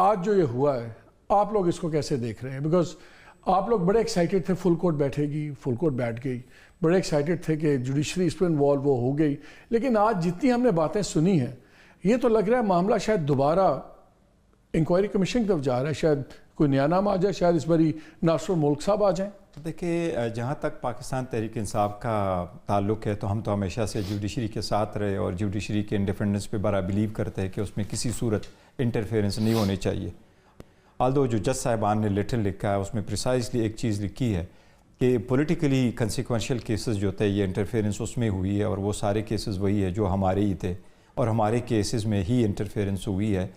آج جو یہ ہوا ہے آپ لوگ اس کو کیسے دیکھ رہے ہیں؟ بیکاز آپ لوگ بڑے ایکسائٹیڈ تھے فل کورٹ بیٹھے گی، فل کورٹ بیٹھ گئی، بڑے ایکسائٹیڈ تھے کہ جوڈیشری اس پہ انوالو وہ ہو گئی، لیکن آج جتنی ہم نے باتیں سنی ہیں یہ تو لگ رہا ہے معاملہ شاید دوبارہ انکوائری کمیشن کی طرف جا رہا ہے، شاید کوئی نیا نام آ جائے، شاید اس باری ناصر الملک صاحب آ جائیں۔ دیکھیے، جہاں تک پاکستان تحریک انصاف کا تعلق ہے تو ہم تو ہمیشہ سے جوڈیشری کے ساتھ رہے اور جوڈیشری کے انڈیپینڈنس پہ بڑا بلیو کرتے ہیں کہ اس میں کسی صورت انٹرفیئرنس نہیں ہونی چاہیے۔ آلدو جو جج صاحبان نے لیٹر لکھا ہے اس میں پریسائزلی ایک چیز لکھی ہے کہ پولیٹیکلی کنسیکوینشل کیسز جو تھے یہ انٹرفیئرنس اس میں ہوئی ہے، اور وہ سارے کیسز وہی ہے جو ہمارے ہی تھے اور ہمارے کیسز میں ہی انٹرفیئرنس ہوئی ہے۔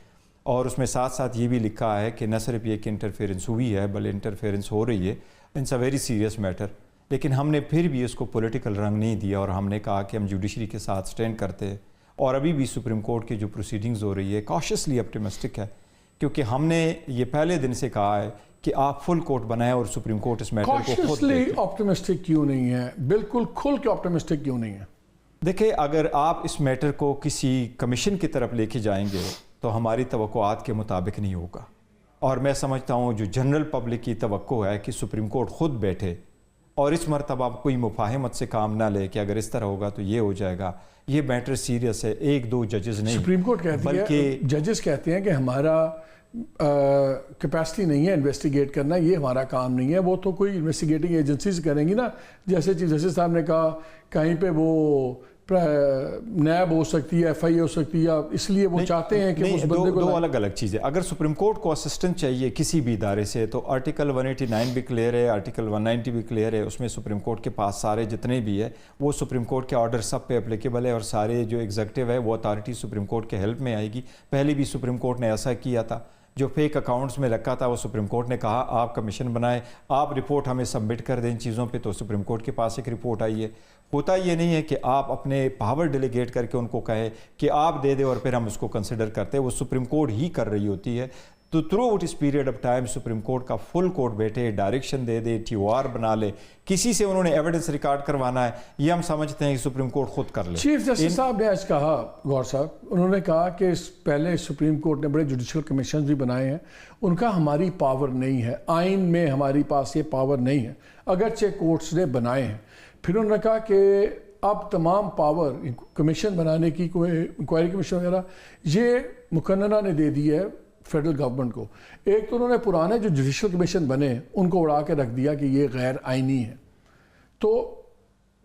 اور اس میں ساتھ ساتھ یہ بھی لکھا ہے کہ نہ صرف یہ کہ انٹرفیئرنس ہوئی ہے بلکہ انٹرفیئرنس ہو رہی ہے، it's a very serious matter. لیکن ہم نے پھر بھی اس کو پولیٹیکل رنگ نہیں دیا اور ہم نے کہا کہ ہم جوڈیشری کے ساتھ سٹینڈ کرتے ہیں، اور ابھی بھی سپریم کورٹ کی جو پروسیڈنگز ہو رہی ہے کاشیسلی اپٹیمسٹک ہے، کیونکہ ہم نے یہ پہلے دن سے کہا ہے کہ آپ فل کورٹ بنائیں اور سپریم کورٹ اس میٹر کو خود کاشیسلی اپٹیمسٹک کیوں نہیں ہے؟ بالکل کھل کے اپٹیمسٹک کیوں نہیں ہے؟ دیکھیں، اگر آپ اس میٹر کو کسی کمیشن کی طرف لے کے جائیں گے تو ہماری توقعات کے مطابق نہیں ہوگا، اور میں سمجھتا ہوں جو جنرل پبلک کی توقع ہے کہ سپریم کورٹ خود بیٹھے اور اس مرتبہ کوئی مفاہمت سے کام نہ لے کہ اگر اس طرح ہوگا تو یہ ہو جائے گا۔ یہ میٹر سیریس ہے، ایک دو ججز نہیں، سپریم کورٹ کہتی ہے، ججز کہتے ہیں کہ ہمارا کیپیسٹی نہیں ہے انویسٹیگیٹ کرنا، یہ ہمارا کام نہیں ہے، وہ تو کوئی انویسٹیگیٹنگ ایجنسیز کریں گی نا، جیسے چیف جسٹس صاحب نے کہا کہیں پہ وہ نیب ہو سکتی ہے، ایف آئی اے ہو سکتی ہے، اس لیے وہ چاہتے ہیں کہ اس بندے کو دو الگ الگ چیزیں۔ اگر سپریم کورٹ کو اسسٹنٹ چاہیے کسی بھی ادارے سے تو آرٹیکل 189 بھی کلیئر ہے، آرٹیکل 190 بھی کلیئر ہے، اس میں سپریم کورٹ کے پاس سارے جتنے بھی ہے وہ سپریم کورٹ کے آرڈر سب پہ اپلیکیبل ہے، اور سارے جو ایگزیکٹو ہے وہ اتھارٹی سپریم کورٹ کے ہیلپ میں آئے گی۔ پہلے بھی سپریم کورٹ نے ایسا کیا تھا، جو فیک اکاؤنٹس میں رکھا تھا وہ سپریم کورٹ نے کہا آپ کمیشن بنائیں، آپ رپورٹ ہمیں سبمٹ کر دیں ان چیزوں پہ، تو سپریم کورٹ کے پاس ایک رپورٹ آئی ہے۔ ہوتا یہ نہیں ہے کہ آپ اپنے پاور ڈیلیگیٹ کر کے ان کو کہیں کہ آپ دے دیں اور پھر ہم اس کو کنسیڈر کرتے ہیں، وہ سپریم کورٹ ہی کر رہی ہوتی ہے۔ تو تھرو آؤٹ اس period of time supreme court کا فل کورٹ بیٹھے، ڈائریکشن دے دے، ٹی او آر بنا لے، کسی سے انہوں نے ایویڈنس ریکارڈ کروانا ہے یہ ہم سمجھتے ہیں کہ سپریم کورٹ خود کر لے۔ چیف جسٹس صاحب نے آج کہا، گور صاحب، انہوں نے کہا کہ پہلے سپریم کورٹ نے بڑے جوڈیشل کمیشنز بھی بنائے ہیں، ان کا ہماری پاور نہیں ہے، آئین میں ہماری پاس یہ پاور نہیں ہے، اگرچہ کورٹس نے بنائے ہیں۔ پھر انہوں نے کہا کہ اب تمام پاور کمیشن بنانے کی، کوئی انکوائری کمیشن وغیرہ، یہ مقننہ نے دے دی ہے فیڈرل گورنمنٹ کو۔ ایک تو انہوں نے پرانے جو جوڈیشل کمیشن بنے ان کو اڑا کے رکھ دیا کہ یہ غیر آئینی ہے، تو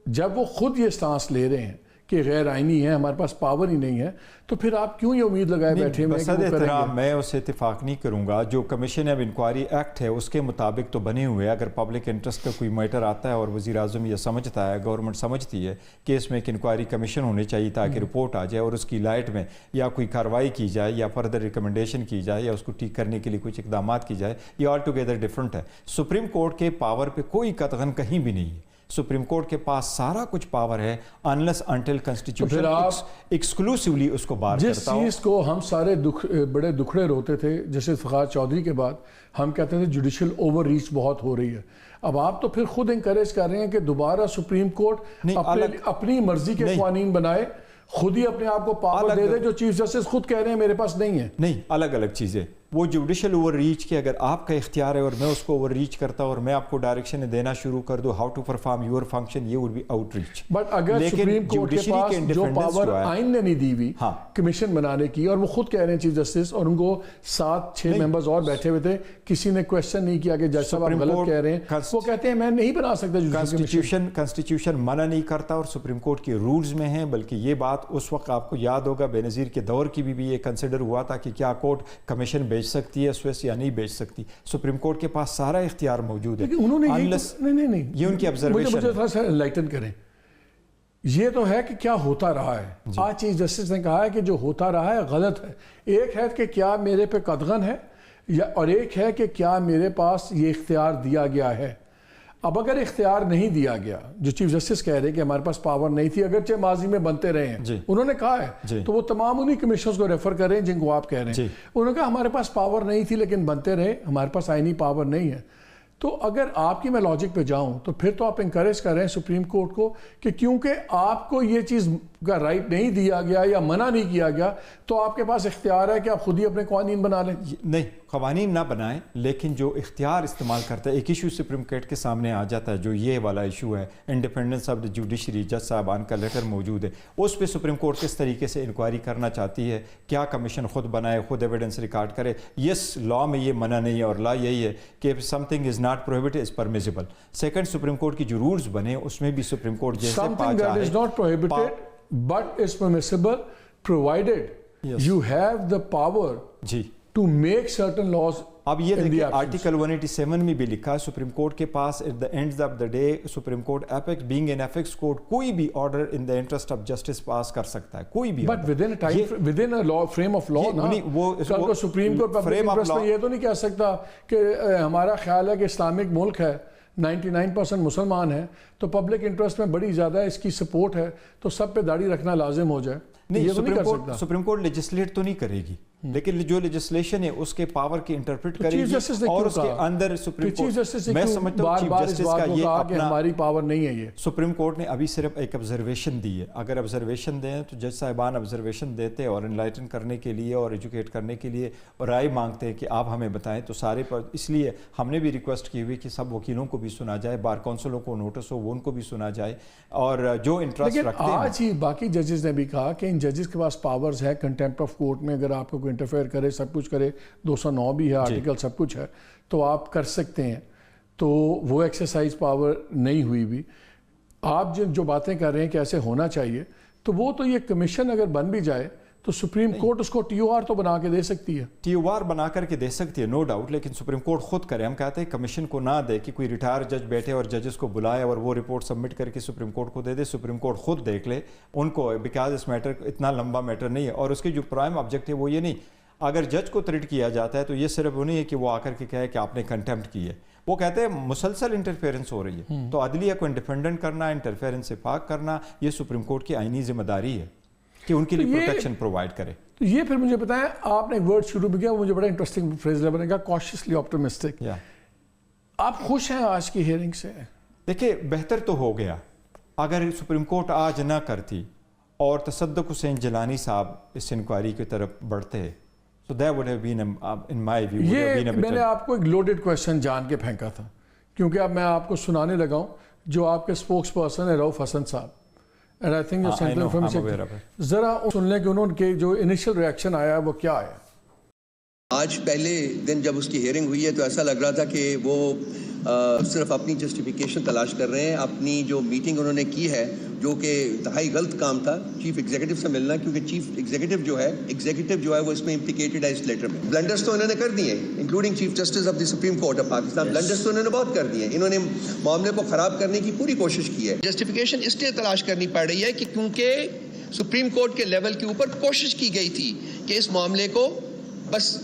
جب وہ خود یہ سٹانس لے رہے ہیں کہ غیر آئینی ہے، ہمارے پاس پاور ہی نہیں ہے، تو پھر آپ کیوں یہ امید لگائے بیٹھے ہوئے کہ وہ کریں گے؟ میں اس سے اتفاق نہیں کروں گا۔ جو کمیشن آف انکوائری ایکٹ ہے اس کے مطابق تو بنے ہوئے ہیں، اگر پبلک انٹرسٹ کا کوئی میٹر آتا ہے اور وزیر اعظم یہ سمجھتا ہے، گورنمنٹ سمجھتی ہے کہ اس میں ایک انکوائری کمیشن ہونی چاہیے تاکہ رپورٹ آ جائے اور اس کی لائٹ میں یا کوئی کارروائی کی جائے یا فردر ریکمنڈیشن کی جائے یا اس کو ٹھیک کرنے کے لیے کچھ اقدامات کی جائے، یہ آل ٹوگیدر ڈفرنٹ ہے۔ سپریم کورٹ کے پاور پہ کوئی قطعاً کہیں بھی نہیں ہے، سپریم کورٹ کے پاس سارا کچھ پاور ہے انلیس انٹل کنسٹیٹیوشن ایکسکلوسیولی اس کو بار کرتا ہو۔ جس چیز کو ہم سارے بڑے دکھڑے روتے تھے، جیسے فخار چودھری کے بعد ہم کہتے تھے جوڈیشل اوور ریچ بہت ہو رہی ہے، اب آپ تو پھر خود انکریج کر رہے ہیں کہ دوبارہ سپریم کورٹ اپنی مرضی کے قوانین بنائے، خود ہی اپنے آپ کو پاور دے دے، جو چیف جسٹس خود کہہ رہے ہیں میرے پاس نہیں ہے۔ نہیں، الگ الگ چیزیں۔ وہ جوڈیشل اوور ریچ کے اگر آپ کا اختیار ہے اور میں اس کو اوور ریچ کرتا ہوں اور میں آپ کو ڈائریکشن دینا شروع کر دوں how to perform your function, یہ would be outreach. But اگر سپریم کورٹ کے پاس جو پاور آئین نے نہیں دی ہوئی کمیشن بنانے کی، اور وہ خود کہہ رہے ہیں چیف جسٹس، اور ان کو 7-6 ممبرز اور بیٹھے ہوئے تھے، کسی نے کویسچن نہیں کیا کہ جج صاحب آپ غلط کہہ رہے ہیں، وہ کہتے ہیں میں نہیں بنا سکتا۔ کانسٹیٹیوشن منع نہیں کرتا اور سپریم کورٹ کے رولز میں ہیں، بلکہ یہ بات اس وقت آپ کو یاد ہوگا بے نظیر کے دور کی بھی یہ کنسیڈر ہوا تھا کہ کیا کورٹ کمیشن بھیج سکتی ہے سویس یا نہیں بھیج سکتی۔ سپریم کورٹ کے پاس سارا اختیار موجود ہے۔ انہوں نے نہیں، یہ ان کی آبزرویشن ہے۔ مجھے تھوڑا سا انلائٹن کریں، یہ تو ہے کہ کیا ہوتا رہا ہے۔ آج چیف جسٹس نے کہا ہے کہ جو ہوتا رہا ہے غلط ہے۔ ایک ہے کہ کیا میرے پہ قدغن ہے، اور ایک ہے کہ کیا میرے پاس یہ اختیار دیا گیا ہے۔ اب اگر اختیار نہیں دیا گیا، جو چیف جسٹس کہہ رہے ہیں کہ ہمارے پاس پاور نہیں تھی، اگرچہ ماضی میں بنتے رہے ہیں، انہوں نے کہا ہے، تو وہ تمام انہی کمیشنز کو ریفر کر رہے ہیں جن کو آپ کہہ رہے ہیں۔ انہوں نے کہا ہمارے پاس پاور نہیں تھی لیکن بنتے رہے، ہمارے پاس آئینی پاور نہیں ہے۔ تو اگر آپ کی میں لاجک پہ جاؤں تو پھر تو آپ انکریج کر رہے ہیں سپریم کورٹ کو کہ کیونکہ آپ کو یہ چیز کا رائٹ نہیں دیا گیا یا منع نہیں کیا گیا تو آپ کے پاس اختیار ہے کہ آپ خود ہی اپنے قوانین بنا لیں. نہیں, قوانین نہ بنائیں, لیکن جو اختیار استعمال کرتا ہے, ایک ایشو سپریم کورٹ کے سامنے آ جاتا ہے جو یہ والا ایشو ہے انڈیپینڈنس آف دی جوڈیشری, جج صاحبان کا لیٹر موجود ہے, اس پہ سپریم کورٹ کس طریقے سے انکوائری کرنا چاہتی ہے, کیا کمیشن خود بنائے, خود ایویڈنس ریکارڈ کرے. یس, لا میں یہ منع نہیں ہے اور لا یہی ہے کہ some thing is not prohibited is permissible. Second, supreme court کی جو رولز بنے اس میں بھی سپریم کورٹ جیسے something that is not prohibited but is permissible provided you have the power جی to make certain laws. اب یہ دیکھیں آرٹیکل 187 میں بھی لکھا ہے سپریم کورٹ کے پاس at the end of the day supreme court apex being an apex court کوئی بھی order in the interest of justice pass کر سکتا ہے, کوئی بھی. But within a law frame of law نا, کل کو سپریم کورٹ پبلک انٹرسٹ میں یہ تو نہیں کہہ سکتا کہ ہمارا خیال ہے کہ اسلامک ملک ہے, 99% مسلمان ہیں, تو پبلک انٹرسٹ میں بڑی زیادہ اس کی سپورٹ ہے تو سب پہ داڑھی رکھنا لازم ہو جائے. نہیں, سپریم کورٹ لیجسلیٹ تو نہیں کرے گی, لیکن جو لیجسلیشن ہے اس کے پاور کی انٹرپریٹ کرے گی اور اس کے اندر سپریم کورٹ, میں سمجھتا ہوں چیف جسٹس کا یہ اپنا, ہماری پاور نہیں ہے. یہ سپریم کورٹ نے ابھی صرف ایک آبزرویشن دی ہے. اگر آبزرویشن دیں تو جج صاحبان آبزرویشن دیتے اور انلائٹن کرنے کے لیے اور ایجوکیٹ کرنے کے لیے رائے مانگتے ہیں کہ آپ ہمیں بتائیں, تو سارے پر اس لیے ہم نے بھی ریکویسٹ کی ہوئی کہ سب وکیلوں کو بھی سنا جائے, بار کونسلوں کو نوٹس ہو وہ ان کو بھی سنا جائے, اور جو انٹرسٹ رکھتے ہیں. آج ہی باقی ججز نے بھی کہا کہ ان ججز کے پاس پاورز ہے کنٹیمپٹ آف کورٹ میں, اگر آپ کو کوئی انٹرفیئر کرے, سب کچھ کرے, 209 بھی ہے آرٹیکل, سب کچھ ہے, تو آپ کر سکتے ہیں. تو وہ ایکسرسائز پاور نہیں ہوئی بھی. آپ جو باتیں کر رہے ہیں کہ ایسے ہونا چاہیے, تو وہ تو یہ کمیشن اگر بن بھی جائے تو سپریم کورٹ اس کو ٹی او آر تو بنا کے دے سکتی ہے, ٹی او آر بنا کر کے دے سکتی ہے, نو ڈاؤٹ, لیکن سپریم کورٹ خود کرے. ہم کہتے ہیں کمیشن کو نہ دے کہ کوئی ریٹائر جج بیٹھے اور ججز کو بلائے اور وہ رپورٹ سبمٹ کر کے سپریم کورٹ کو دے دے. سپریم کورٹ خود دیکھ لے ان کو, بیکاز اس میٹر اتنا لمبا میٹر نہیں ہے, اور اس کی جو پرائم آبجیکٹ ہے وہ یہ نہیں, اگر جج کو تریٹ کیا جاتا ہے تو یہ صرف وہ نہیں ہے کہ وہ آ کر کے کہے کہ آپ نے کنٹیمپٹ کی ہے, وہ کہتے ہیں مسلسل انٹرفیئرنس ہو رہی ہے, تو عدلیہ کو انڈیپینڈنٹ کرنا, انٹرفیئرنس سے پاک کرنا, یہ سپریم کورٹ کی آئینی ذمہ داری ہے کہ ان کے لیے پروٹیکشن پرووائڈ کرے. تو یہ پھر مجھے بتائیں, آپ نے ایک ورڈ شروع بھی کیا, مجھے بڑا انٹرسٹنگ فریز لگا, کہا کاشیسلی آپٹیمسٹک. آپ خوش ہیں آج کی ہیئرنگ سے؟ دیکھیں, بہتر تو ہو گیا. اگر سپریم کورٹ آج نہ کرتی اور تصدق حسین جیلانی صاحب اس انکوائری کی طرف بڑھتے, so that would have been, in my view, would have been a better. میں نے آپ کو ایک لوڈڈ کویسچن جان کے پھینکا تھا, کیونکہ اب میں آپ کو سنانے لگا ہوں جو آپ کے اسپوکس پرسن ہے رؤف حسن صاحب, and I think central information, ذرا سن لیں کہ انہوں کے جو انیشل ریئیکشن آیا وہ کیا آیا. آج پہلے دن جب اس کی ہیئرنگ ہوئی ہے تو ایسا لگ رہا تھا کہ وہ صرف اپنی جسٹیفیکیشن تلاش کر رہے ہیں. اپنی جو میٹنگ انہوں نے کی ہے جو کہ انتہائی غلط کام تھا, چیف ایگزیکٹو سے ملنا, کیونکہ چیف ایگزیکٹو جو ہے وہ اس میں امپلیکیٹڈ ہے اس لیٹر میں. بلنڈرز تو انہوں نے کر دیے, including chief justice of the supreme court of Pakistan. Blunders تو انہوں نے بہت کر دیے, انہوں نے معاملے کو خراب کرنے کی پوری کوشش کی ہے. جسٹیفیکیشن اس لیے تلاش کرنی پڑ رہی ہے کہ کیونکہ سپریم کورٹ کے لیول کے اوپر کوشش کی گئی تھی کہ اس معاملے کو بس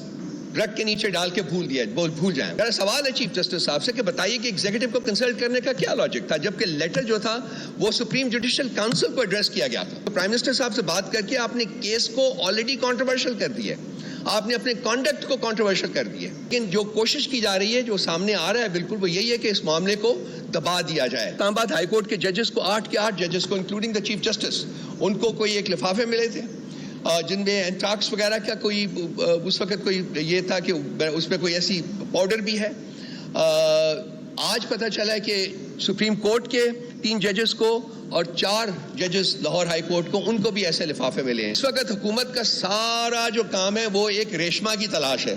رگ کے نیچے ڈال کے بھول جائیں. میرا سوال ہے چیف جسٹس صاحب سے کہ بتائیے کہ ایگزیکٹو کو کنسلٹ کرنے کا کیا لاجک تھا, جبکہ لیٹر جو تھا وہ سپریم جوڈیشل کاؤنسل کو ایڈریس کیا گیا تھا. پرائم منسٹر صاحب سے بات کر کے آپ نے کیس کو آلریڈی کنٹروورشل کر دیا ہے, آپ نے اپنے کانڈکٹ کو کنٹروورشل کر دیا ہے. لیکن جو کوشش کی جا رہی ہے, جو سامنے آ رہا ہے, بالکل وہ یہی ہے کہ اس معاملے کو دبا دیا جائے. اسلام آباد ہائی کورٹ کے ججز کو 8 کے 8 ججز کو انکلوڈنگ دا چیف جسٹس, ان کو کوئی ایک لفافے ملے تھے جن میں اینٹراکس وغیرہ کا کوئی اس وقت کوئی یہ تھا کہ اس میں کوئی ایسی پاؤڈر بھی ہے. آج پتہ چلا ہے کہ سپریم کورٹ کے 3 ججز کو اور 4 ججز لاہور ہائی کورٹ کو, ان کو بھی ایسے لفافے ملے ہیں. اس وقت حکومت کا سارا جو کام ہے وہ ایک ریشما کی تلاش ہے.